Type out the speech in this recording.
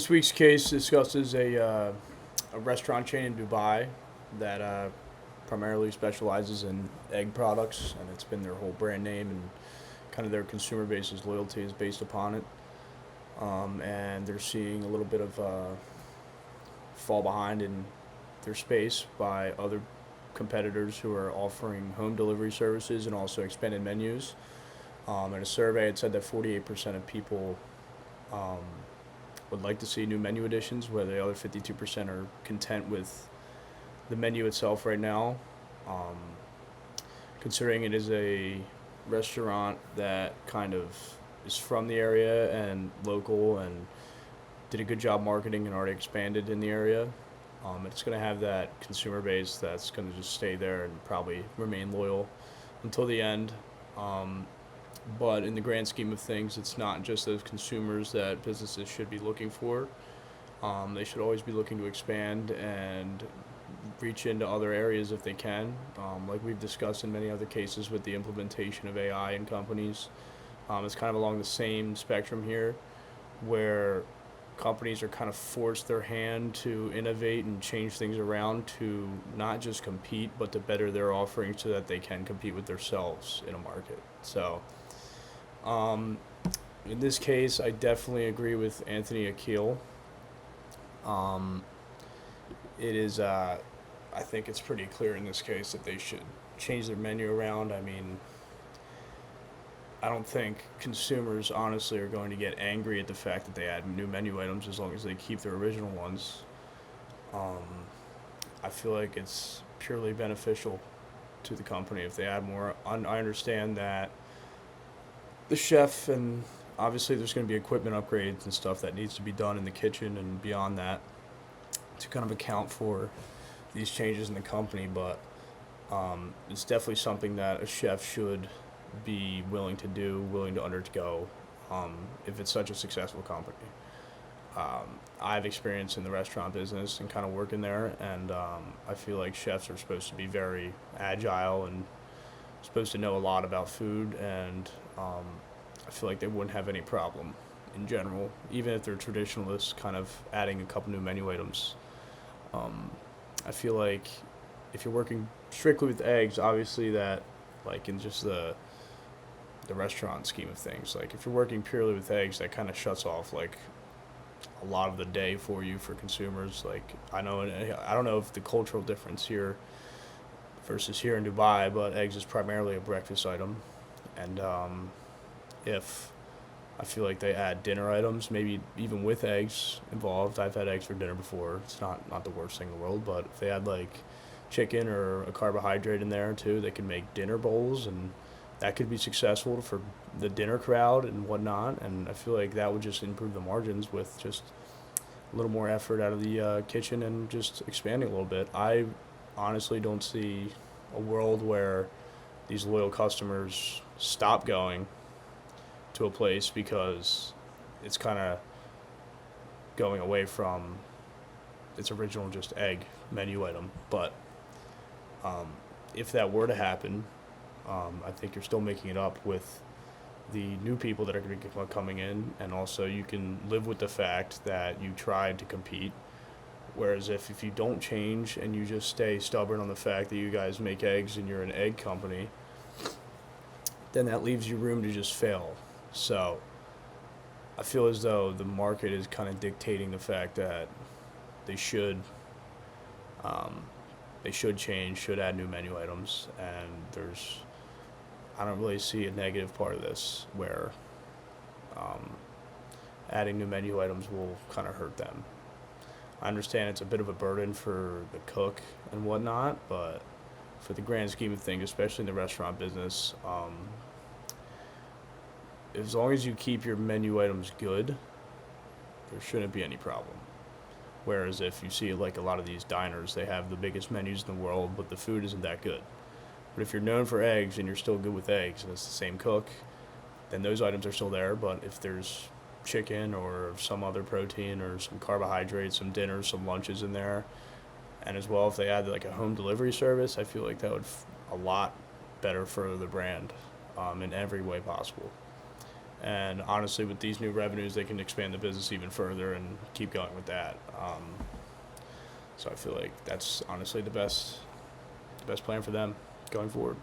This week's case discusses a restaurant chain in Dubai that primarily specializes in egg products, and it's been their whole brand name and kind of their consumer base's loyalty is based upon it. And they're seeing a little bit of fall behind in their space by other competitors who are offering home delivery services and also expanded menus. In a survey, it said that 48% of people um, would like to see new menu additions, where the other 52% are content with the menu itself right now. Um, Considering it is a restaurant that kind of is from the area and local and did a good job marketing and already expanded in the area, it's going to have that consumer base that's going to just stay there and probably remain loyal until the end. Um, but in the grand scheme of things, it's not just those consumers that businesses should be looking for. They should always be looking to expand and reach into other areas if they can, like we've discussed in many other cases with the implementation of AI in companies. It's kind of along the same spectrum here, where companies are kind of forced their hand to innovate and change things around to not just compete, but to better their offerings so that they can compete with themselves in a market. So, um, in this case, I definitely agree with Anthony Akil. Um, it is, I think it's pretty clear in this case that they should change their menu around. I mean, I don't think consumers honestly are going to get angry at the fact that they add new menu items as long as they keep their original ones. Um, I feel like it's purely beneficial to the company if they add more. I understand that the chef and obviously there's going to be equipment upgrades and stuff that needs to be done in the kitchen and beyond that to kind of account for these changes in the company, but it's definitely something that a chef should be willing to do, willing to undergo, if it's such a successful company. I have experience in the restaurant business and kind of working there, and I feel like chefs are supposed to be very agile and supposed to know a lot about food, and I feel like they wouldn't have any problem in general, even if they're traditionalists, kind of adding a couple new menu items. Um, I feel like if you're working strictly with eggs, obviously that, like in just the restaurant scheme of things, like if you're working purely with eggs, that kind of shuts off like a lot of the day for you for consumers. Like I don't know if the cultural difference here versus here in Dubai, but eggs is primarily a breakfast item, and if I feel like they add dinner items, maybe even with eggs involved. I've had eggs for dinner before. It's not the worst thing in the world, but if they add like chicken or a carbohydrate in there too, they can make dinner bowls, and that could be successful for the dinner crowd and whatnot. And I feel like that would just improve the margins with just a little more effort out of the kitchen and just expanding a little bit. I honestly don't see a world where these loyal customers stop going to a place because it's kind of going away from its original just egg menu item. But um, if that were to happen, I think you're still making it up with the new people that are going to be coming in, and also you can live with the fact that you tried to compete. Whereas if you don't change and you just stay stubborn on the fact that you guys make eggs and you're an egg company, then that leaves you room to just fail. So I feel as though the market is kind of dictating the fact that they should um, they should change, should add new menu items, and I don't really see a negative part of this where um, adding new menu items will kind of hurt them. I understand it's a bit of a burden for the cook and whatnot, but for the grand scheme of things, especially in the restaurant business, as long as you keep your menu items good, there shouldn't be any problem. Whereas if you see like a lot of these diners, they have the biggest menus in the world, but the food isn't that good. But if you're known for eggs and you're still good with eggs and it's the same cook, then those items are still there. But if there's chicken or some other protein or some carbohydrates, some dinners, some lunches in there, and as well if they add like a home delivery service, I feel like that would a lot better for the brand in every way possible. And honestly, with these new revenues, they can expand the business even further and keep going with that. So I feel like that's honestly the best plan for them going forward.